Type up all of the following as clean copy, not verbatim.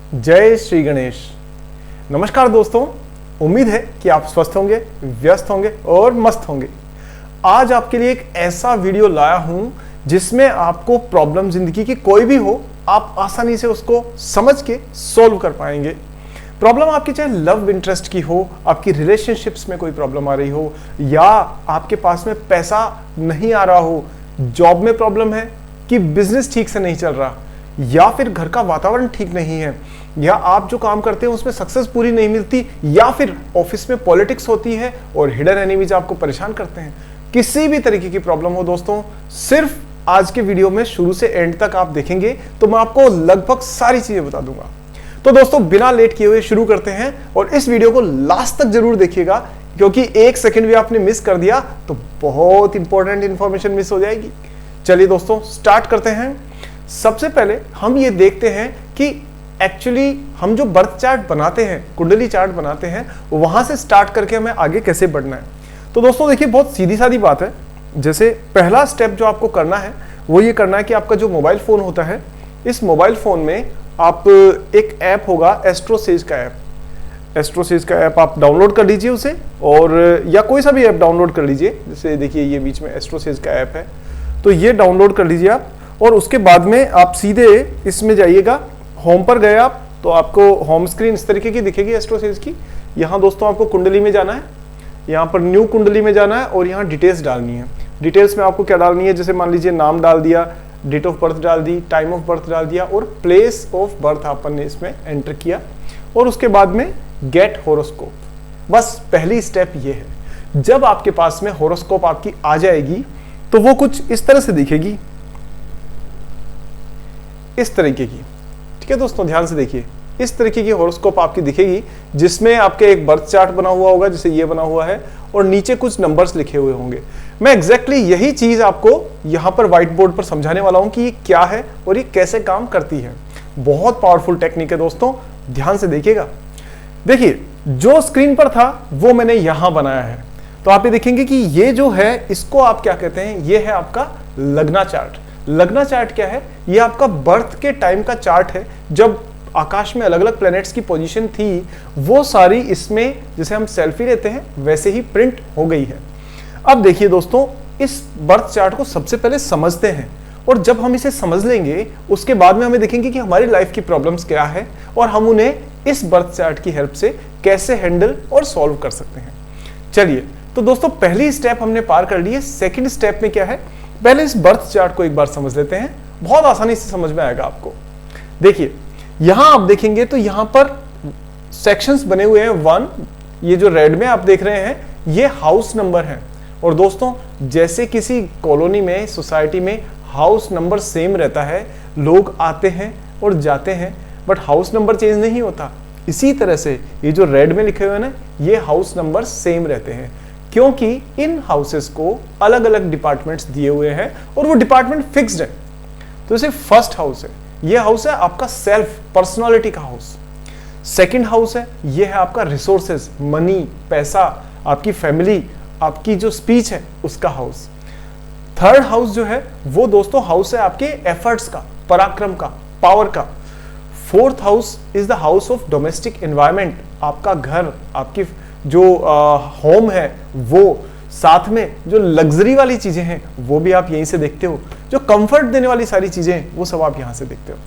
जय श्री गणेश। नमस्कार दोस्तों, उम्मीद है कि आप स्वस्थ होंगे, व्यस्त होंगे और मस्त होंगे। आज आपके लिए एक ऐसा वीडियो लाया हूं जिसमें आपको प्रॉब्लम जिंदगी की कोई भी हो, आप आसानी से उसको समझ के सॉल्व कर पाएंगे। प्रॉब्लम आपकी चाहे लव इंटरेस्ट की हो, आपकी रिलेशनशिप्स में कोई प्रॉब्लम आ रही हो, या आपके पास में पैसा नहीं आ रहा हो, जॉब में प्रॉब्लम है कि बिजनेस ठीक से नहीं चल रहा, या फिर घर का वातावरण ठीक नहीं है, या आप जो काम करते हैं उसमें सक्सेस पूरी नहीं मिलती, या फिर ऑफिस में पॉलिटिक्स होती है और हिडन एनिमीज आपको परेशान करते हैं। किसी भी तरीके की प्रॉब्लम हो दोस्तों, सिर्फ आज के वीडियो में शुरू से एंड तक आप देखेंगे तो मैं आपको लगभग सारी चीजें बता दूंगा। तो दोस्तों बिना लेट किए हुए शुरू करते हैं और इस वीडियो को लास्ट तक जरूर देखिएगा, क्योंकि एक सेकंड भी आपने मिस कर दिया तो बहुत इंपॉर्टेंट इंफॉर्मेशन मिस हो जाएगी। चलिए दोस्तों स्टार्ट करते हैं। सबसे पहले हम ये देखते हैं कि एक्चुअली हम जो बर्थ चार्ट बनाते हैं, कुंडली चार्ट बनाते हैं, वहां से स्टार्ट करके हमें आगे कैसे बढ़ना है। तो दोस्तों देखिए, बहुत सीधी सादी बात है। जैसे पहला स्टेप जो आपको करना है वो ये करना है कि आपका जो मोबाइल फोन होता है, इस मोबाइल फोन में आप एक ऐप होगा एस्ट्रोसेज का ऐप। एस्ट्रोसेज का ऐप आप डाउनलोड कर लीजिए उसे, और या कोई सा भी ऐप डाउनलोड कर लीजिए। जैसे देखिए ये बीच में एस्ट्रोसेज का ऐप है, तो ये डाउनलोड कर लीजिए आप। और उसके बाद में आप सीधे इसमें जाइएगा, होम पर गए आप तो आपको होम स्क्रीन इस तरीके की दिखेगी एस्ट्रोसेज की। यहाँ दोस्तों आपको कुंडली में जाना है, यहाँ पर न्यू कुंडली में जाना है और यहाँ डिटेल्स डालनी है। डिटेल्स में आपको क्या डालनी है, जैसे मान लीजिए नाम डाल दिया, डेट ऑफ बर्थ डाल दी, टाइम ऑफ बर्थ डाल दिया और प्लेस ऑफ बर्थ अपन ने इसमें एंटर किया, और उसके बाद में गेट होरोस्कोप। बस पहली स्टेप ये है। जब आपके पास में होरोस्कोप आपकी आ जाएगी तो वो कुछ इस तरह से दिखेगी, इस तरीके की। ठीक है दोस्तों, ध्यान से देखिए, इस तरीके की होरोस्कोप आपकी दिखेगी, जिसमें आपके एक बर्थ चार्ट बना हुआ होगा, जैसे ये बना हुआ है, और नीचे कुछ नंबर्स लिखे हुए होंगे। मैं एग्जैक्टली यही चीज आपको यहां पर व्हाइट बोर्ड पर समझाने वाला हूं कि ये क्या है और ये कैसे काम करती है। बहुत पावरफुल टेक्निक है दोस्तों, ध्यान से देखिएगा। देखिए, जो स्क्रीन पर था वो मैंने यहां बनाया है, तो आप ये देखेंगे कि ये जो है इसको आप क्या कहते हैं, ये है आपका लग्ना चार्ट। लग्ना चार्ट क्या है, ये आपका बर्थ के टाइम का चार्ट है। जब आकाश में अलग अलग प्लैनेट्स की पोजीशन थी, वो सारी इसमें जैसे हम सेल्फी लेते हैं वैसे ही प्रिंट हो गई है। अब देखिए दोस्तों, इस बर्थ चार्ट को सबसे पहले समझते हैं, और जब हम इसे समझ लेंगे उसके बाद में हमें देखेंगे कि हमारी लाइफ की प्रॉब्लम्स क्या है और हम उन्हें इस बर्थ चार्ट की हेल्प से कैसे हैंडल और सॉल्व कर सकते हैं। चलिए, तो दोस्तों पहली स्टेप हमने पार कर ली है। सेकंड स्टेप में क्या है, पहले इस बर्थ चार्ट को एक बार समझ लेते हैं, बहुत आसानी से समझ में आएगा आपको। देखिए, यहां आप देखेंगे तो यहां पर सेक्शंस बने हुए हैं 1, ये जो रेड में आप देख रहे हैं ये हाउस नंबर है। और दोस्तों जैसे किसी कॉलोनी में, सोसाइटी में हाउस नंबर सेम रहता है, लोग आते हैं और जाते हैं, बट हाउस नंबर चेंज नहीं होता, इसी तरह से ये जो रेड में लिखे हुए हैं ना, ये हाउस नंबर सेम रहते हैं, क्योंकि इन हाउसेस को अलग अलग डिपार्टमेंट्स दिए हुए हैं और वो डिपार्टमेंट फिक्स्ड है। तो जैसे फर्स्ट हाउस है, ये हाउस है आपका सेल्फ पर्सनालिटी का हाउस। सेकंड हाउस है, ये है आपका रिसोर्सेज, मनी, पैसा, आपकी फैमिली, आपकी जो स्पीच है उसका हाउस। थर्ड हाउस जो है वो दोस्तों हाउस है आपके एफर्ट्स का, पराक्रम का, पावर का। Fourth house is the house of domestic environment, आपका घर, आपकी जो होम है वो, साथ में जो लग्जरी वाली चीजें हैं वो भी आप यहीं से देखते हो, जो कंफर्ट देने वाली सारी चीजें हैं वो सब आप यहां से देखते हो।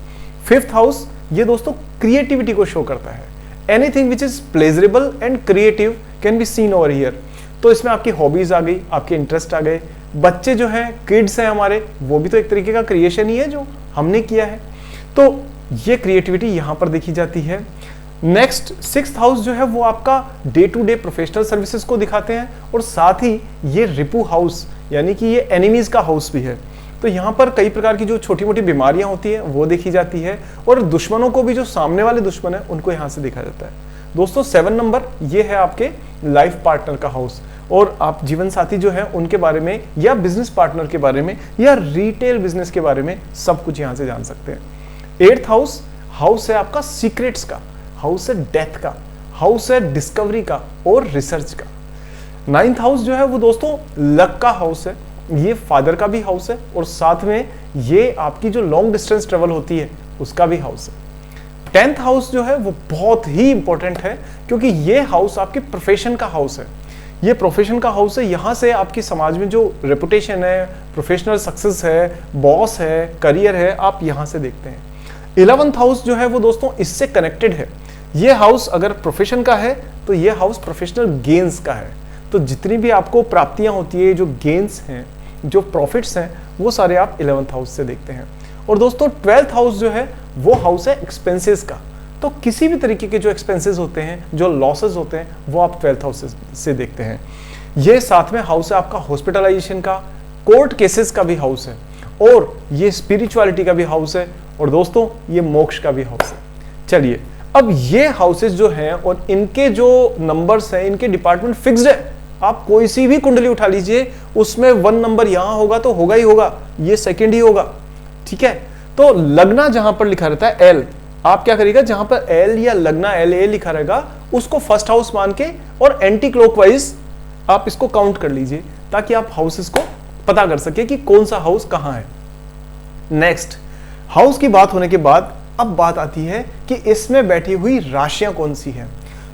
फिफ्थ हाउस ये दोस्तों क्रिएटिविटी को शो करता है। Anything which is pleasurable and creative can be seen over here. तो इसमें आपकी हॉबीज आ गई, आपके इंटरेस्ट आ गए। बच्चे जो हैं, किड्स हैं हमारे, वो भी तो एक तरीके का क्रिएशन ही है जो हमने किया है, तो ये क्रिएटिविटी यहां पर देखी जाती है। नेक्स्ट सिक्स्थ हाउस जो है वो आपका day to day professional services को दिखाते हैं, और साथ ही ये रिपू हाउस यानी कि ये एनिमीज का हाउस भी है। तो यहाँ पर कई प्रकार की जो छोटी मोटी बीमारियां होती है वो देखी जाती है, और दुश्मनों को भी, जो सामने वाले दुश्मन है उनको यहाँ से देखा जाता है। दोस्तों 7 नंबर ये है आपके लाइफ पार्टनर का हाउस, और आप जीवन साथी जो है उनके बारे में, या बिजनेस पार्टनर के बारे में, या रिटेल बिजनेस के बारे में सब कुछ यहाँ से जान सकते हैं। 8th हाउस, हाउस है आपका सीक्रेट्स का, हाउस है डेथ का, हाउस है डिस्कवरी का और रिसर्च का। 9th हाउस जो है वो दोस्तों लक का हाउस है, ये फादर का भी हाउस है, और साथ में ये आपकी जो लॉन्ग डिस्टेंस ट्रेवल होती है उसका भी हाउस है। 10th हाउस जो है वो बहुत ही इंपॉर्टेंट है, क्योंकि ये हाउस आपके प्रोफेशन का हाउस है, ये प्रोफेशन का हाउस है। यहाँ से आपकी समाज में जो रेपुटेशन है, प्रोफेशनल सक्सेस है, बॉस है, करियर है, आप यहाँ से देखते हैं। 11th हाउस जो है वो दोस्तों इससे कनेक्टेड है। ये हाउस अगर प्रोफेशन का है तो ये हाउस प्रोफेशनल गेन्स का है। तो जितनी भी आपको प्राप्तियां होती है, जो गेन्स हैं, जो प्रॉफिट्स हैं, वो सारे आप 11th हाउस से देखते हैं। और दोस्तों 12th हाउस जो है वो हाउस है एक्सपेंसेस का। तो किसी भी तरीके के जो एक्सपेंसेस होते हैं, जो लॉसेस होते हैं, वो आप 12th हाउस से देखते हैं। ये साथ में हाउस है आपका हॉस्पिटलाइजेशन का, कोर्ट केसेस का भी हाउस है, और ये स्पिरिचुअलिटी का भी हाउस है, और दोस्तों ये मोक्ष का भी हाउस है। चलिए, अब ये हाउसेस जो हैं और इनके जो नंबर्स हैं, इनके डिपार्टमेंट फिक्स्ड है। आप कोई सी भी कुंडली उठा लीजिए, उसमें 1 नंबर यहां होगा तो होगा ही होगा, ये सेकंड ही होगा, ठीक है। तो लगना जहां पर लिखा रहता है एल, आप क्या करिएगा, जहां पर एल या लगना एल ए लिखा रहेगा उसको फर्स्ट हाउस मान के और एंटी क्लॉकवाइज आप इसको काउंट कर लीजिए, ताकि आप हाउसेस को पता कर सके कि कौन सा हाउस कहां है। नेक्स्ट, हाउस की बात होने के बाद अब बात आती है कि इसमें बैठी हुई राशियां कौन सी हैं।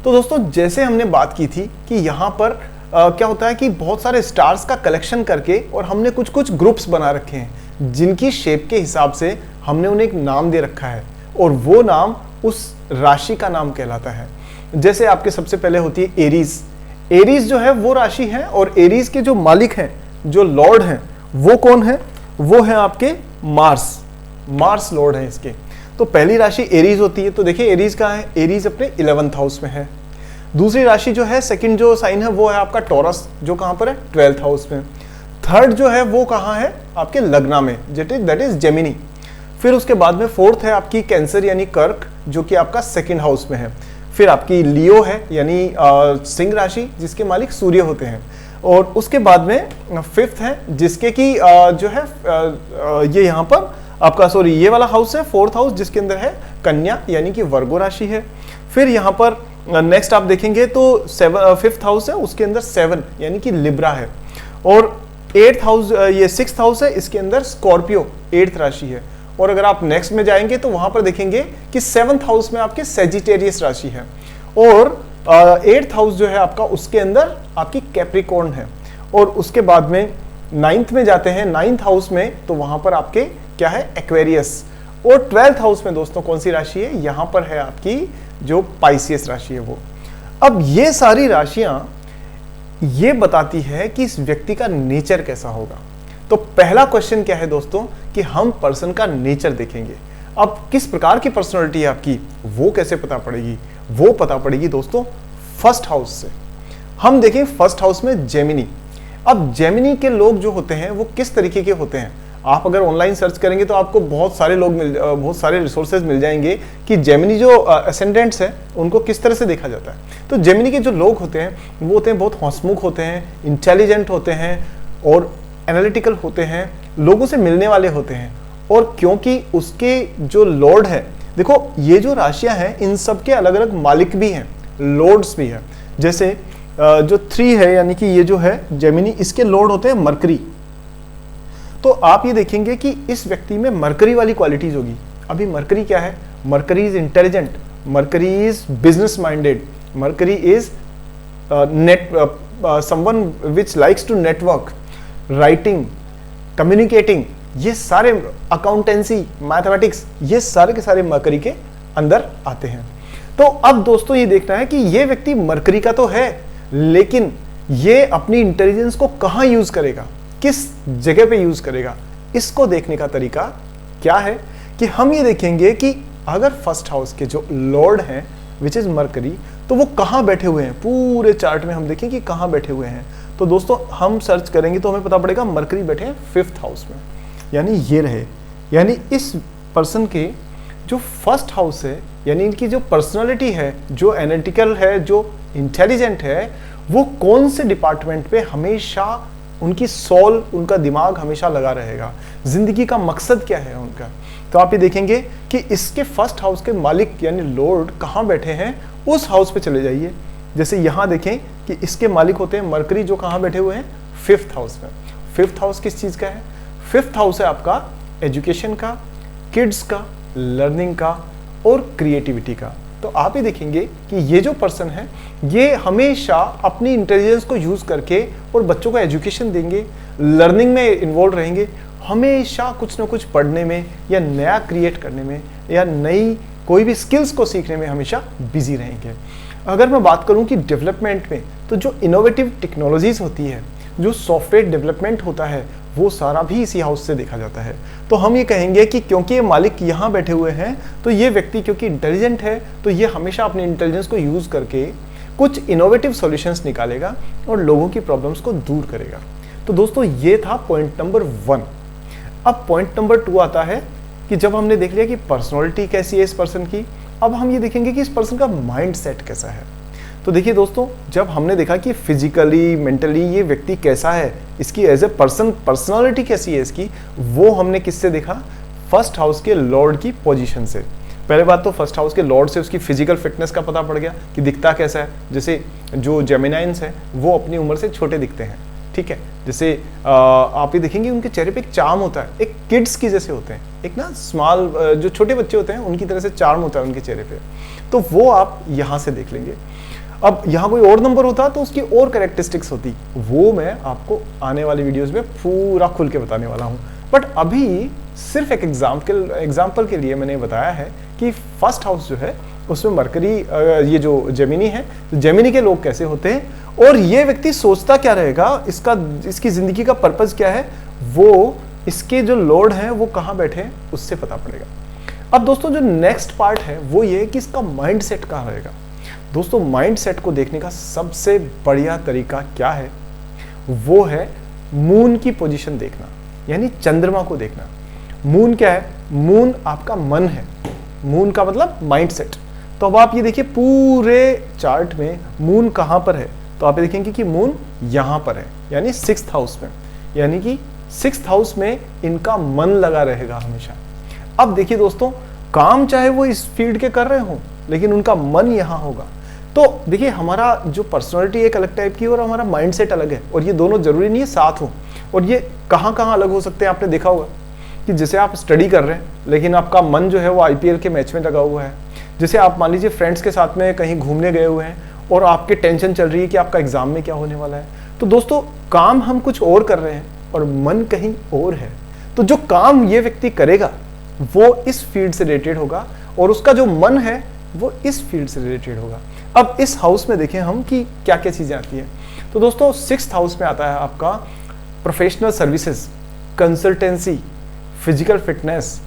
तो दोस्तों जैसे हमने बात की थी कि यहां पर क्या होता है कि बहुत सारे स्टार्स का कलेक्शन करके और हमने कुछ कुछ ग्रुप्स बना रखे हैं, जिनकी शेप के हिसाब से हमने उन्हें एक नाम दे रखा है, और वो नाम उस राशि का नाम कहलाता है। जैसे आपके सबसे पहले होती है एरीज। एरीज जो है वो राशि है, और एरीज के जो मालिक हैं, जो लॉर्ड हैं, वो कौन है? वो है आपके मार्स। मार्स लॉर्ड है इसके। तो पहली राशि एरीज होती है। तो देखिए एरीज कहाँ है? एरीज अपने 11th हाउस में है। दूसरी राशि जो है, सेकंड जो साइन है, वो है आपका टॉरस, जो कहां पर है? 12th हाउस में। थर्ड जो है वो कहां है? आपके लग्ना में, दैट इज जेमिनी। फिर उसके बाद में फोर्थ है आपकी कैंसर यानी कर्क, जो कि आपका 2nd हाउस में है। फिर आपकी लियो है यानी सिंह राशि, जिसके मालिक सूर्य होते हैं। और उसके बाद में 5th है, जिसके की जो है ये यहाँ पर आपका ये वाला हाउस है 4th हाउस, जिसके अंदर है कन्या यानी कि वर्गो राशि है। फिर यहाँ पर नेक्स्ट आप देखेंगे तो 5th हाउस है, उसके अंदर 7 यानी कि लिब्रा है। और 8th हाउस, ये 6th हाउस है, इसके अंदर स्कॉर्पियो 8th राशि है। और अगर आप नेक्स्ट में जाएंगे तो वहां पर देखेंगे कि 7th हाउस में आपके सेजिटेरियस राशि है, और 8th हाउस जो है आपका, उसके अंदर आपकी कैप्रिकॉर्न है। और उसके बाद में 9th में जाते हैं, 9th हाउस में, तो वहां पर आपके क्या है? एक्वेरियस। और 12th हाउस में दोस्तों कौन सी राशि है? यहां पर है आपकी जो पाइसियस राशि है वो। अब ये सारी राशियां ये बताती है कि इस व्यक्ति का नेचर कैसा होगा। तो पहला क्वेश्चन क्या है दोस्तों, कि हम पर्सन का नेचर देखेंगे। अब किस प्रकार की पर्सनालिटी है आपकी, वो कैसे पता पड़ेगी? वो पता पड़ेगी दोस्तों 1st हाउस से। हम देखें 1st हाउस में जेमिनी। अब जेमिनी के लोग जो होते हैं वो किस तरीके के होते हैं? आप अगर ऑनलाइन सर्च करेंगे तो आपको बहुत सारे रिसोर्सेज मिल जाएंगे कि जेमिनी जो असेंडेंट्स हैं उनको किस तरह से देखा जाता है। तो जेमिनी के जो लोग होते हैं वो होते हैं बहुत हंसमुख होते हैं, इंटेलिजेंट होते हैं, और एनालिटिकल होते हैं, लोगों से मिलने वाले होते हैं। और क्योंकि उसके जो लॉर्ड है, देखो ये जो राशियां हैं इन सब के अलग अलग मालिक भी हैं, लॉर्ड्स भी हैं। जैसे जो 3 है यानी कि ये जो है जेमिनी, इसके लॉर्ड होते हैं मरकरी। तो आप ये देखेंगे कि इस व्यक्ति में मरकरी वाली क्वालिटीज होगी। अभी मरकरी क्या है? Mercury is intelligent, Mercury is business minded, Mercury is someone which likes to network, writing, communicating, ये सारे अकाउंटेंसी, मैथमेटिक्स, ये सारे के सारे मरकरी के अंदर आते हैं। तो अब दोस्तों ये देखना है कि ये व्यक्ति मरकरी का तो है, लेकिन ये अपनी इंटेलिजेंस को कहां यूज करेगा, किस जगह पे यूज करेगा। इसको देखने का तरीका क्या है कि हम ये देखेंगे कि अगर 1st हाउस के जो लॉर्ड हैं विच इज मरकरी, तो वो कहां बैठे हुए हैं। पूरे चार्ट में हम देखें कि कहां बैठे हुए हैं। तो दोस्तों हम सर्च करेंगे तो हमें पता पड़ेगा मरकरी बैठे हैं 5th हाउस में, यानी ये रहे। यानी इस पर्सन के जो 1st हाउस है, यानी इनकी जो पर्सनालिटी है, जो एनालिटिकल है, जो इंटेलिजेंट है, वो कौन से डिपार्टमेंट पे हमेशा उनकी सोल, उनका दिमाग हमेशा लगा रहेगा, जिंदगी का मकसद क्या है उनका। तो आप ये देखेंगे कि इसके 1st हाउस के मालिक यानी लॉर्ड कहाँ बैठे हैं, उस हाउस पे चले जाइए। जैसे यहाँ देखें कि इसके मालिक होते हैं मरकरी, जो कहाँ बैठे हुए हैं? 5th हाउस में। 5th हाउस किस चीज का है? 5th हाउस है आपका एजुकेशन का, किड्स का, लर्निंग का, और क्रिएटिविटी का। तो आप ही देखेंगे कि ये जो पर्सन है ये हमेशा अपनी इंटेलिजेंस को यूज करके और बच्चों को एजुकेशन देंगे, लर्निंग में इन्वॉल्व रहेंगे, हमेशा कुछ ना कुछ पढ़ने में या नया क्रिएट करने में या नई कोई भी स्किल्स को सीखने में हमेशा बिजी रहेंगे। अगर मैं बात करूं कि डेवलपमेंट में, तो जो इनोवेटिव टेक्नोलॉजीज होती है, जो सॉफ्टवेयर डेवलपमेंट होता है, वो सारा भी इसी हाउस से देखा जाता है। तो हम ये कहेंगे कि क्योंकि ये मालिक यहाँ बैठे हुए हैं, तो ये व्यक्ति क्योंकि इंटेलिजेंट है, तो ये हमेशा अपने इंटेलिजेंस को यूज करके कुछ इनोवेटिव सॉल्यूशंस निकालेगा और लोगों की प्रॉब्लम्स को दूर करेगा। तो दोस्तों ये था पॉइंट नंबर 1। अब पॉइंट नंबर 2 आता है कि जब हमने देख लिया कि पर्सनैलिटी कैसी है इस पर्सन की, अब हम ये देखेंगे कि इस पर्सन का माइंड सेट कैसा है। तो देखिए दोस्तों, जब हमने देखा कि फिजिकली मेंटली ये व्यक्ति कैसा है, इसकी एज ए पर्सन पर्सनालिटी कैसी है इसकी, वो हमने किससे देखा? फर्स्ट हाउस के लॉर्ड की पोजीशन से। पहले बात तो फर्स्ट हाउस के लॉर्ड से उसकी फिजिकल फिटनेस का पता पड़ गया कि दिखता कैसा है। जैसे जो जेमिनाइंस है वो अपनी उम्र से छोटे दिखते हैं, ठीक है। जैसे आप ये देखेंगे उनके चेहरे पे एक चार्म होता है, एक किड्स की जैसे होते हैं, एक ना स्मॉल जो छोटे बच्चे होते हैं उनकी तरह से चार्म होता है उनके चेहरे पे। तो वो आप यहाँ से देख लेंगे। अब यहाँ कोई और नंबर होता तो उसकी और कैरेक्टरिस्टिक्स होती, वो मैं आपको आने वाली वीडियोस में पूरा खुल के बताने वाला हूँ। बट अभी सिर्फ एक एग्जाम्पल के लिए मैंने बताया है कि फर्स्ट हाउस जो है उसमें मरकरी, ये जो जेमिनी है, जेमिनी के लोग कैसे होते हैं और ये व्यक्ति सोचता क्या रहेगा, इसकी जिंदगी का पर्पज क्या है, वो इसके जो लॉर्ड हैं वो कहाँ बैठे हैं उससे पता पड़ेगा। अब दोस्तों जो नेक्स्ट पार्ट है वो ये है कि इसका माइंड सेट कहाँ रहेगा। दोस्तों माइंड सेट को देखने का सबसे बढ़िया तरीका क्या है, वो है मून की पोजीशन देखना, यानी चंद्रमा को देखना। मून क्या है? मून आपका मन है, मून का मतलब माइंड सेट। तो अब आप ये देखिए पूरे चार्ट में मून कहां पर है, तो आप देखेंगे कि मून यहां पर है, यानी 6th हाउस में, यानी कि 6th हाउस में इनका मन लगा रहेगा हमेशा। अब देखिए दोस्तों, काम चाहे वो इस फील्ड के कर रहे हो, लेकिन उनका मन यहां होगा। तो देखिए हमारा जो पर्सनालिटी एक अलग टाइप की है और हमारा माइंडसेट अलग है, और ये दोनों जरूरी नहीं है साथ हो। और ये कहाँ कहाँ अलग हो सकते हैं, आपने देखा होगा कि जैसे आप स्टडी कर रहे हैं लेकिन आपका मन जो है वो IPL के मैच में लगा हुआ है। जैसे आप मान लीजिए फ्रेंड्स के साथ में कहीं घूमने गए हुए हैं और आपके टेंशन चल रही है कि आपका एग्जाम में क्या होने वाला है। तो दोस्तों काम हम कुछ और कर रहे हैं और मन कहीं और है। तो जो काम ये व्यक्ति करेगा वो इस फील्ड से रिलेटेड होगा और उसका जो मन है वो इस फील्ड से रिलेटेड होगा। अब इस हाउस में देखें हम कि क्या क्या चीजें आती हैं। तो दोस्तों 6th हाउस में आता है आपका professional services, consultancy, physical fitness,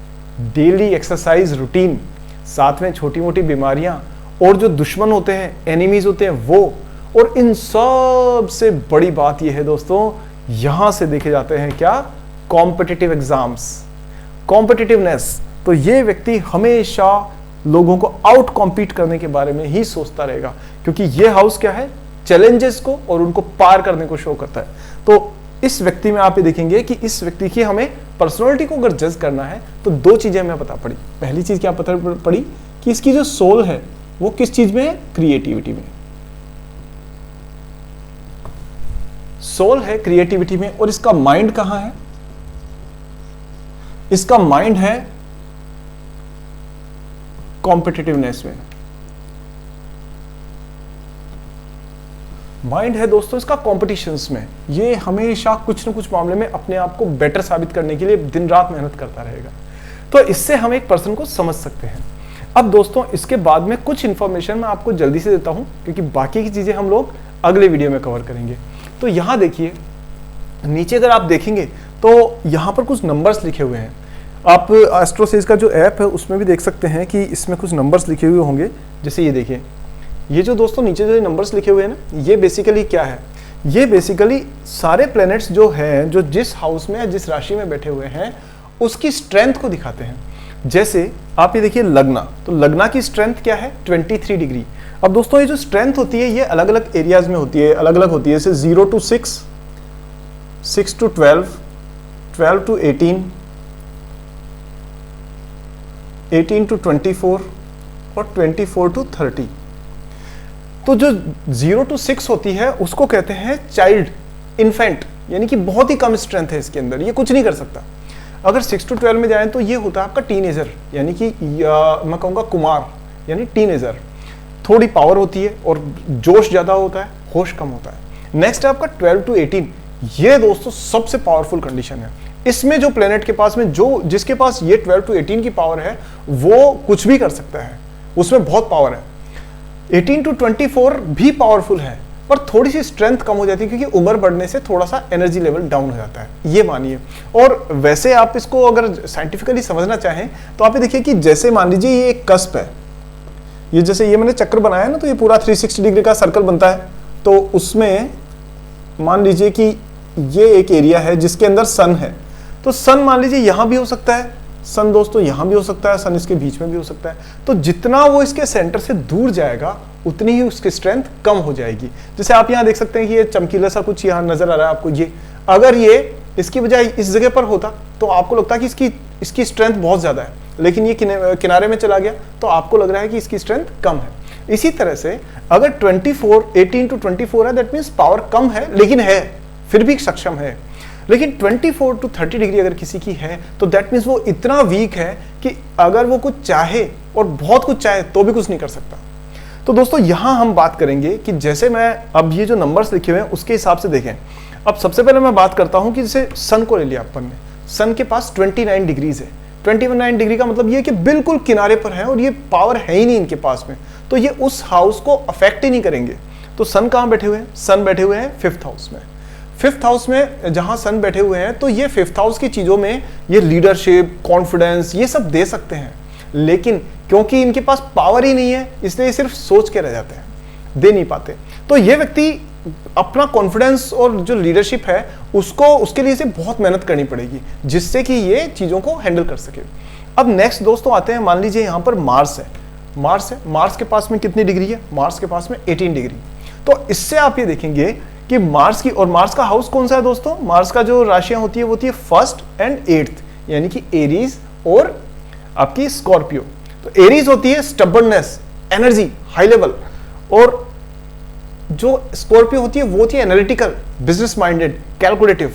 daily exercise routine, साथ में छोटी मोटी बीमारियां और जो दुश्मन होते हैं, एनिमीज होते हैं वो। और इन सब से बड़ी बात यह है दोस्तों, यहां से देखे जाते हैं क्या? Competitive exams, competitiveness. तो ये व्यक्ति हमेशा लोगों को आउट कॉम्पीट करने के बारे में ही सोचता रहेगा, क्योंकि ये हाउस क्या है? चैलेंजेस को और उनको पार करने को शो करता है। तो इस व्यक्ति में आप ये देखेंगे कि इस व्यक्ति की हमें पर्सनालिटी को अगर जज करना है तो 2 चीजें हमें पता पड़ी। पहली चीज क्या पता पड़ी कि इसकी जो सोल है वो किस चीज में है? क्रिएटिविटी में। सोल है क्रिएटिविटी में। और इसका माइंड कहां है? इसका माइंड है कॉम्पिटिटिवनेस में। माइंड है दोस्तों इसका कॉम्पिटिशंस में। ये हमेशा कुछ न कुछ मामले में अपने आप को बेटर साबित करने के लिए दिन रात मेहनत करता रहेगा। तो इससे हम एक पर्सन को समझ सकते हैं। अब दोस्तों इसके बाद में कुछ इंफॉर्मेशन मैं आपको जल्दी से देता हूं, क्योंकि बाकी की चीजें हम लोग अगले वीडियो में कवर करेंगे। तो यहां देखिए, नीचे अगर आप देखेंगे तो यहां पर कुछ नंबर्स लिखे हुए हैं। आप एस्ट्रोसेज का जो ऐप है उसमें भी देख सकते हैं कि इसमें कुछ नंबर्स लिखे हुए होंगे। जैसे ये देखिए, ये जो दोस्तों नीचे जो नंबर्स लिखे हुए हैं ना, ये बेसिकली क्या है? ये बेसिकली सारे प्लैनेट्स जो हैं, जो जिस हाउस में या जिस राशि में बैठे हुए हैं उसकी स्ट्रेंथ को दिखाते हैं। जैसे आप ये देखिए लग्ना, तो लग्ना की स्ट्रेंथ क्या है? 23 डिग्री। अब दोस्तों ये जो स्ट्रेंथ होती है ये अलग अलग एरियाज में होती है, अलग अलग होती है। जैसे 0 to 6, 6 to 12, 12 to 18, 18 to 24 और 24 to 30। तो जो 0 to 6 होती है उसको कहते हैं चाइल्ड, इन्फेंट, यानी कि बहुत ही कम स्ट्रेंथ है इसके अंदर, ये कुछ नहीं कर सकता। अगर 6 to 12 में जाएं तो ये होता है आपका टीनेजर, यानी कि मैं कहूँगा कुमार, यानी टीनेजर। थोड़ी पावर होती है और जोश ज़्यादा होता है, होश कम होता है। नेक्स्ट है आपका 12 to 18। ये दोस्तों सबसे पावरफुल कंडीशन है। इसमें जो प्लेनेट के पास में जिसके पास ये 12 to 18 की पावर है वो कुछ भी कर सकता है, उसमें बहुत पावर है। 18 to 24 भी पावरफुल है, पर थोड़ी सी स्ट्रेंथ कम हो जाती है क्योंकि उम्र बढ़ने से थोड़ा सा एनर्जी लेवल डाउन हो जाता है, ये मानिए। और वैसे आप इसको अगर साइंटिफिकली समझना चाहें तो आप ये देखिए कि जैसे मान लीजिए ये एक कस्प है, ये जैसे ये मैंने चक्र बनाया है ना, तो ये पूरा 360 डिग्री का सर्कल बनता है। तो उसमें मान लीजिए कि ये एक एरिया है जिसके अंदर सन है, तो सन मान लीजिए यहां भी हो सकता है, सन दोस्तों यहां भी हो सकता है, सन इसके बीच में भी हो सकता है। तो जितना वो इसके सेंटर से दूर जाएगा उतनी ही उसकी स्ट्रेंथ कम हो जाएगी। जैसे आप यहां देख सकते हैं कि ये चमकीला सा कुछ यहां नजर आ रहा है आपको, ये अगर ये इसकी बजाय इस जगह पर होता तो आपको लगता है कि इसकी स्ट्रेंथ बहुत ज्यादा है, लेकिन ये किनारे में चला गया तो आपको लग रहा है कि इसकी स्ट्रेंथ कम है। इसी तरह से अगर 18 to 24 है, दैट मीन्स पावर कम है लेकिन है, फिर भी सक्षम है। लेकिन 24 to 30 डिग्री अगर किसी की है तो दैट मीन्स वो इतना वीक है कि अगर वो कुछ चाहे और बहुत कुछ चाहे तो भी कुछ नहीं कर सकता। तो दोस्तों यहां हम बात करेंगे कि जैसे मैं अब ये जो नंबर्स लिखे हुए हैं उसके हिसाब से देखें। अब सबसे पहले मैं बात करता हूं कि जैसे सन को ले लिया अपन ने, सन के पास 29 डिग्रीज है। 29 डिग्री का मतलब ये कि बिल्कुल किनारे पर है और ये पावर है ही नहीं इनके पास में, तो ये उस हाउस को अफेक्ट ही नहीं करेंगे। तो सन कहां बैठे हुए हैं? सन बैठे हुए हैं 5th हाउस में। 5th हाउस में जहां सन बैठे हुए हैं तो ये 5th हाउस की चीजों में ये लीडरशिप, कॉन्फिडेंस, ये सब दे सकते हैं, लेकिन क्योंकि इनके पास पावर ही नहीं है इसलिए सिर्फ सोच के रह जाते हैं, दे नहीं पाते। तो ये व्यक्ति अपना कॉन्फिडेंस और जो लीडरशिप है उसके लिए इसे बहुत मेहनत करनी पड़ेगी जिससे कि ये चीजों को हैंडल कर सके। अब नेक्स्ट दोस्तों आते हैं, मान लीजिए यहां पर मार्स है। मार्स के पास में कितनी डिग्री है? मार्स के पास में 18 डिग्री। तो इससे आप ये देखेंगे कि मार्स का हाउस कौन सा है दोस्तों? मार्स का जो राशियां होती है वो होती है 1st and 8th, यानी कि एरीज और आपकी स्कॉर्पियो। तो एरीज होती है स्टबर्ननेस, एनर्जी, हाई लेवल, और जो स्कॉर्पियो होती है वो होती है एनालिटिकल, बिजनेस माइंडेड, कैलकुलेटिव।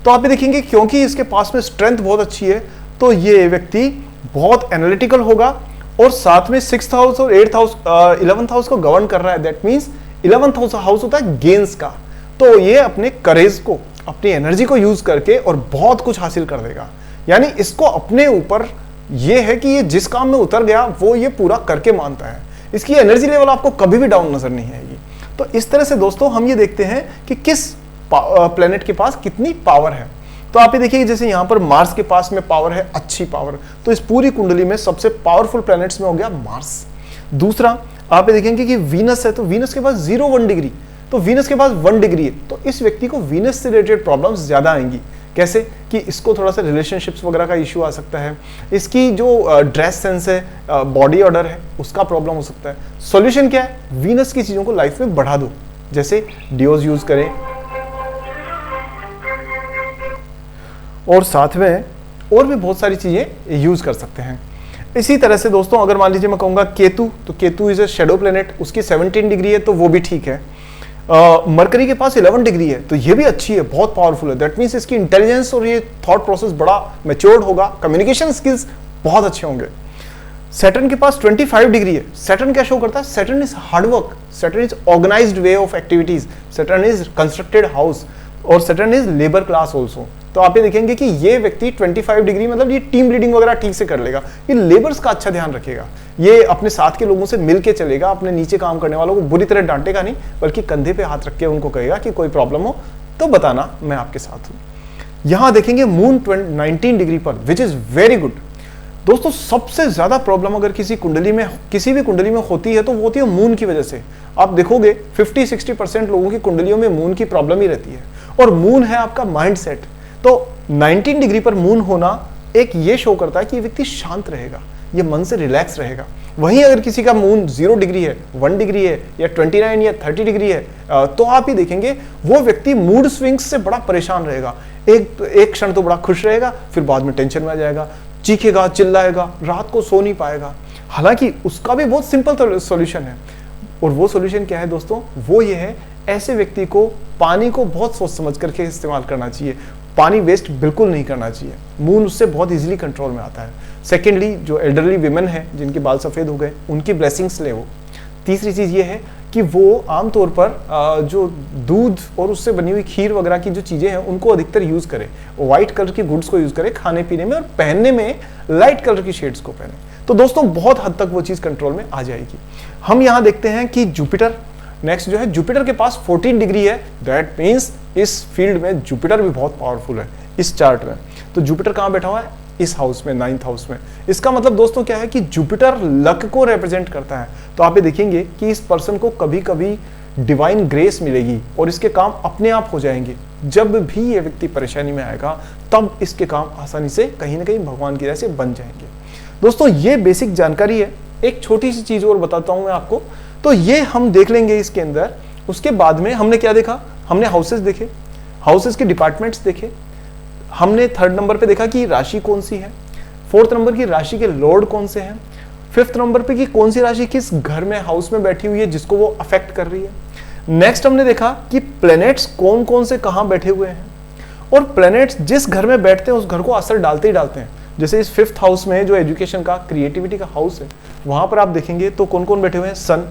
तो आप ये देखेंगे क्योंकि इसके पास में स्ट्रेंथ बहुत अच्छी है तो ये व्यक्ति बहुत एनालिटिकल होगा, और साथ में 6th हाउस और 8th हाउस 11th हाउस को गवर्न कर रहा है। दैट मीन्स 11th हाउस होता है गेन्स का, तो ये अपने करेज को, अपनी एनर्जी को यूज करके और बहुत कुछ हासिल कर देगा। यानी इसको अपने ऊपर ये है कि ये जिस काम में उतर गया वो ये पूरा करके मानता है, इसकी एनर्जी लेवल आपको कभी भी डाउन नजर नहीं आएगी। तो इस तरह से दोस्तों हम ये देखते हैं कि किस प्लेनेट के पास कितनी पावर है। तो आप ये देखिए जैसे यहां पर मार्स के पास में पावर है, अच्छी पावर, तो इस पूरी कुंडली में सबसे पावरफुल प्लैनेट्स में हो गया मार्स। दूसरा आप ये देखेंगे कि वीनस है, तो वीनस के पास 0-1 डिग्री, तो वीनस के पास 1 डिग्री है, तो इस व्यक्ति को वीनस से रिलेटेड प्रॉब्लम्स ज्यादा आएंगी। कैसे कि इसको थोड़ा सा रिलेशनशिप्स वगैरह का इशू आ सकता है, इसकी जो ड्रेस सेंस है, बॉडी ऑर्डर है, उसका प्रॉब्लम हो सकता है। सॉल्यूशन क्या है? वीनस की चीजों को लाइफ में बढ़ा दो, जैसे डिओज यूज करें और साथ में और भी बहुत सारी चीजें यूज कर सकते हैं। इसी तरह से दोस्तों अगर मान लीजिए मैं कहूंगा केतु, तो Ketu is a shadow planet, उसकी 17 डिग्री है तो वो भी ठीक है। मरकरी के पास 11 डिग्री है तो ये भी अच्छी है, बहुत पावरफुल है। दैट मीन्स इसकी इंटेलिजेंस और ये थॉट प्रोसेस बड़ा मैच्योर्ड होगा, कम्युनिकेशन स्किल्स बहुत अच्छे होंगे। सैटर्न के पास 25 डिग्री है। सैटर्न क्या शो करता है? Saturn is hard work, Saturn is organised way of activities, Saturn is constructed house, और Saturn is labour class also. तो आप ये देखेंगे कि ये व्यक्ति 25 डिग्री मतलब ये टीम लीडिंग वगैरह ठीक से कर लेगा, ये लेबर्स का अच्छा ध्यान रखेगा, ये अपने साथ के लोगों से मिलके चलेगा, अपने नीचे काम करने वालों को बुरी तरह डांटेगा नहीं, बल्कि कंधे पे हाथ रख के उनको कहेगा कि कोई प्रॉब्लम हो तो बताना, मैं आपके साथ हूं। यहां देखेंगे मून 19 डिग्री पर, विच इज वेरी गुड। दोस्तों सबसे ज्यादा प्रॉब्लम अगर किसी भी कुंडली में होती है तो वो होती है मून की वजह से। आप देखोगे 50-60% लोगों की कुंडलियों में मून की प्रॉब्लम ही रहती है, और मून है आपका माइंडसेट। तो 19 डिग्री पर मून होना एक ये शो करता है कि ये व्यक्ति शांत रहेगा, ये मन से रिलैक्स रहेगा। वहीं अगर किसी का मून 0 डिग्री है, 1 डिग्री है, या 29 या 30 डिग्री है, तो आप ही देखेंगे वो व्यक्ति मूड स्विंग्स से बड़ा परेशान रहेगा। एक क्षण तो बड़ा खुश रहेगा, फिर बाद में टेंशन में आ जाएगा, चीखेगा, चिल्लाएगा, रात को सो नहीं पाएगा। हालांकि उसका भी बहुत सिंपल सॉल्यूशन है, और वो सॉल्यूशन क्या है दोस्तों? वो ये है, ऐसे व्यक्ति को पानी को बहुत सोच समझ करके इस्तेमाल करना चाहिए। पानी वेस्ट बिल्कुल नहीं करना चाहिए, मून उससे बहुत इजीली कंट्रोल में आता है। सेकेंडली, जो एल्डरली विमेन है जिनके बाल सफ़ेद हो गए, उनकी ब्लेसिंग्स ले वो। तीसरी चीज़ ये है कि वो आमतौर पर जो दूध और उससे बनी हुई खीर वगैरह की जो चीज़ें हैं उनको अधिकतर यूज़ करें, वाइट कलर की गुड्स को यूज़ करें खाने पीने में, और पहनने में लाइट कलर की शेड्स को पहने। तो दोस्तों बहुत हद तक वो चीज़ कंट्रोल में आ जाएगी। हम यहाँ देखते हैं कि जुपिटर नेक्स्ट जो है, जुपिटर के पास 14 डिग्री है, दैट मीन्स इस फील्ड में जुपिटर भी बहुत पावरफुल है इस चार्ट में। तो जुपिटर कहाँ बैठा हुआ है? इस हाउस में, 9th हाउस में। इसका मतलब दोस्तों क्या है कि जुपिटर लक को रिप्रेजेंट करता है। तो आप ये देखेंगे कि इस पर्सन को कभी कभी डिवाइन ग्रेस मिलेगी और इसके काम अपने आप हो जाएंगे। जब भी ये व्यक्ति परेशानी में आएगा तब इसके काम आसानी से कहीं ना कहीं भगवान की तरह से बन जाएंगे। दोस्तों ये बेसिक जानकारी है। एक छोटी सी चीज और बताता हूं मैं आपको, तो ये हम देख लेंगे इसके अंदर। उसके बाद में हमने क्या देखा? हमने हाउसेस देखे, हाउसेस के डिपार्टमेंट्स देखे। हमने 3rd नंबर पे देखा कि राशि कौन सी है, 4th नंबर की राशि के लॉर्ड कौन से हैं, 5th नंबर पे कि कौन सी राशि किस घर में, हाउस में बैठी हुई है जिसको वो अफेक्ट कर रही है। नेक्स्ट हमने देखा कि प्लैनेट्स कौन कौन से कहां बैठे हुए हैं, और प्लैनेट्स जिस घर में बैठते हैं उस घर को असर डालते ही डालते हैं। जैसे इस 5th हाउस में जो एजुकेशन का, क्रिएटिविटी का हाउस है, वहां पर आप देखेंगे तो कौन कौन बैठे हुए हैं? सन,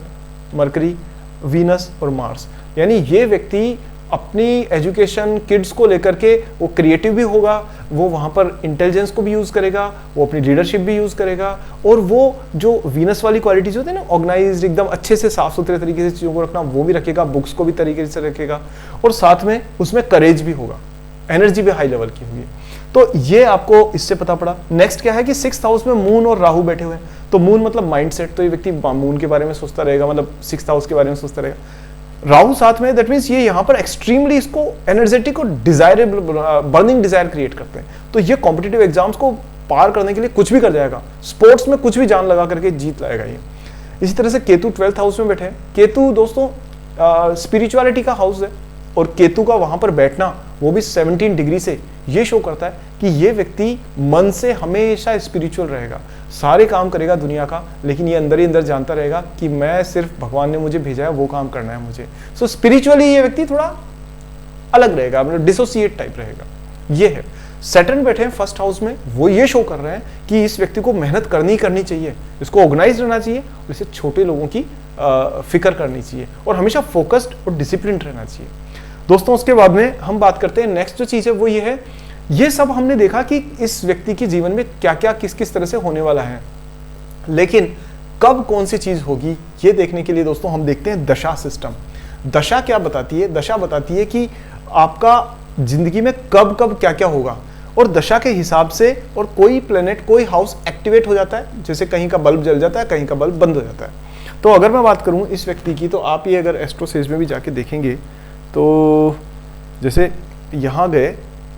मरकरी, वीनस और मार्स। यानी ये व्यक्ति अपनी एजुकेशन, किड्स को लेकर के वो क्रिएटिव भी होगा, वो वहाँ पर इंटेलिजेंस को भी यूज़ करेगा, वो अपनी लीडरशिप भी यूज़ करेगा, और वो जो वीनस वाली क्वालिटीज होती है ना, ऑर्गेनाइज्ड, एकदम अच्छे से साफ सुथरे तरीके से चीज़ों को रखना, वो भी रखेगा, बुक्स को भी तरीके से रखेगा, और साथ में उसमें करेज भी होगा, एनर्जी भी हाई लेवल की होगी। तो ये आपको इससे पता पड़ा। नेक्स्ट क्या है कि 6th हाउस में मून और राहु बैठे हुए हैं। तो मून मतलब माइंडसेट, तो ये व्यक्ति मून के बारे में सोचता रहेगा, मतलब 6th हाउस के बारे में सोचता रहेगा। राहु साथ में, दैट मीन्स ये यहाँ पर एक्सट्रीमली इसको एनर्जेटिक और डिजायरेबल, बर्निंग डिजायर क्रिएट करते हैं। तो ये कॉम्पिटिटिव एग्जाम्स को पार करने के लिए कुछ भी कर जाएगा, स्पोर्ट्स में कुछ भी जान लगा करके जीत लाएगा ये। इसी तरह से केतु 12th हाउस में बैठे हैं। केतु दोस्तों स्पिरिचुअलिटी का हाउस है, और केतु का वहां पर बैठना वो भी 17 डिग्री से, ये शो करता है कि ये व्यक्ति मन से हमेशा स्पिरिचुअल रहेगा, सारे काम करेगा दुनिया का, लेकिन ये अंदर ही अंदर जानता रहेगा कि मैं सिर्फ भगवान ने मुझे भेजा है, वो काम करना है मुझे। सो स्पिरिचुअली ये व्यक्ति थोड़ा अलग रहेगा, मतलब डिसोसिएट टाइप रहेगा। ये है। सैटर्न बैठे हैं 1st हाउस में, वो ये शो कर रहे हैं कि इस व्यक्ति को मेहनत करनी चाहिए, इसको ऑर्गेनाइज रहना चाहिए, और इसे छोटे लोगों की फिक्र करनी चाहिए, और हमेशा फोकस्ड और डिसिप्लिन रहना चाहिए। दोस्तों उसके बाद में हम बात करते हैं, नेक्स्ट जो चीज़ है वो ये है, ये सब हमने देखा कि इस व्यक्ति के जीवन में क्या क्या किस किस तरह से होने वाला है, लेकिन कब कौन सी चीज़ होगी ये देखने के लिए दोस्तों हम देखते हैं दशा सिस्टम। दशा क्या बताती है? दशा बताती है कि आपका जिंदगी में कब कब क्या क्या होगा, और दशा के हिसाब से, और कोई प्लेनेट, कोई हाउस एक्टिवेट हो जाता है, जैसे कहीं का बल्ब जल जाता है, कहीं का बल्ब बंद हो जाता है। तो अगर मैं बात करूं इस व्यक्ति की, तो आप ये अगर एस्ट्रोसेज में भी जाके देखेंगे तो जैसे यहाँ गए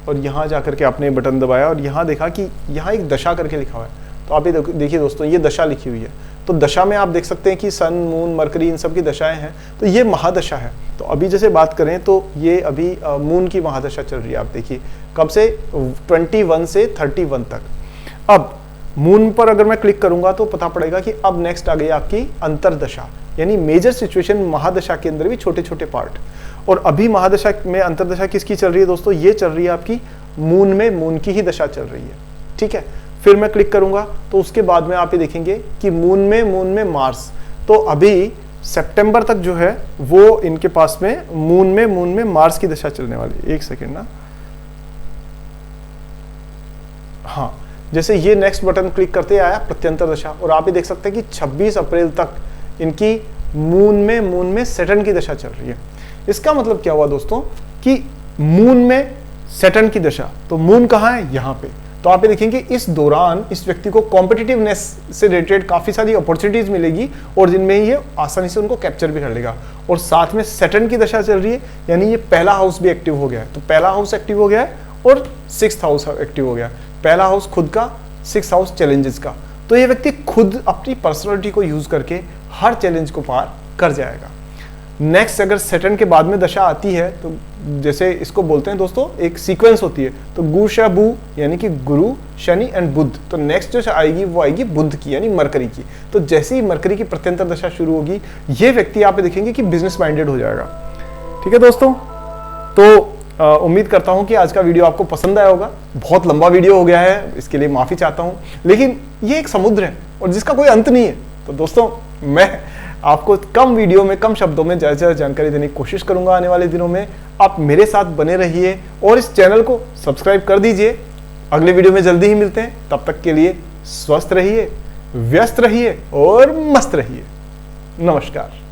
और यहाँ जाकर के आपने बटन दबाया और यहाँ देखा कि यहाँ एक दशा करके लिखा हुआ है, तो आप ये देखिए दोस्तों, ये दशा लिखी हुई है। तो दशा में आप देख सकते हैं कि सन, मून, मरकरी, इन सब की दशाएं हैं। तो ये महादशा है। तो अभी जैसे बात करें तो ये अभी मून की महादशा चल रही है। आप देखिए कब से? 21 से 31 तक। अब मून पर अगर मैं क्लिक करूंगा तो पता पड़ेगा कि अब नेक्स्ट आ गई आपकी अंतरदशा, यानी मेजर सिचुएशन। महादशा के अंदर भी छोटे छोटे पार्ट। और अभी महादशा में अंतरदशा किसकी चल रही है दोस्तों? ये चल रही है आपकी मून में, मून की ही दशा चल रही है। ठीक है, फिर मैं क्लिक करूंगा तो उसके बाद में आप ये देखेंगे कि मून में मार्स। तो अभी सितंबर तक जो है वो इनके पास में मून में मार्स की दशा चलने वाली। एक सेकेंड ना, हाँ, जैसे ये नेक्स्ट बटन क्लिक करते आया प्रत्यंतर दशा, और आप ये देख सकते हैं कि 26 अप्रैल तक इनकी मून में सैटर्न की दशा चल रही है। इसका मतलब क्या हुआ दोस्तों कि मून में सैटर्न की दशा, तो मून कहाँ है? यहाँ पे। तो आप ये देखेंगे इस दौरान इस व्यक्ति को कॉम्पिटिटिवनेस से रिलेटेड काफी सारी अपॉर्चुनिटीज मिलेगी, और जिनमें ये आसानी से उनको कैप्चर भी कर लेगा। और साथ में सैटर्न की दशा चल रही है, यानी ये पहला हाउस भी एक्टिव हो गया है। तो पहला हाउस एक्टिव हो गया है और 6th हाउस एक्टिव हो गया। पहला हाउस खुद का, 6th हाउस चैलेंजेस का। तो ये व्यक्ति खुद अपनी पर्सनालिटी को यूज करके हर चैलेंज को पार कर जाएगा। नेक्स्ट अगर सैटर्न के बाद में दशा आती है तो जैसे इसको बोलते हैं दोस्तों, एक सीक्वेंस होती है। तो गु श बु यानी कि गुरु, शनि एंड बुध। तो नेक्स्ट जो आएगी वो आएगी बुध की, यानी मरकरी की। तो जैसे ही मरकरी की प्रत्यंतर दशा शुरू होगी, ये व्यक्ति आप देखेंगे कि बिजनेस माइंडेड हो जाएगा। ठीक है दोस्तों, तो उम्मीद करता हूं कि आज का वीडियो आपको पसंद आया होगा। बहुत लंबा वीडियो हो गया है, इसके लिए माफी चाहता हूं, लेकिन ये एक समुद्र है और जिसका कोई अंत नहीं है। तो दोस्तों, मैं आपको कम वीडियो में, कम शब्दों में ज़्यादा से ज़्यादा जानकारी देने की कोशिश करूंगा आने वाले दिनों में। आप मेरे साथ बने रहिए और इस चैनल को सब्सक्राइब कर दीजिए। अगले वीडियो में जल्दी ही मिलते हैं, तब तक के लिए स्वस्थ रहिए, व्यस्त रहिए और मस्त रहिए। नमस्कार।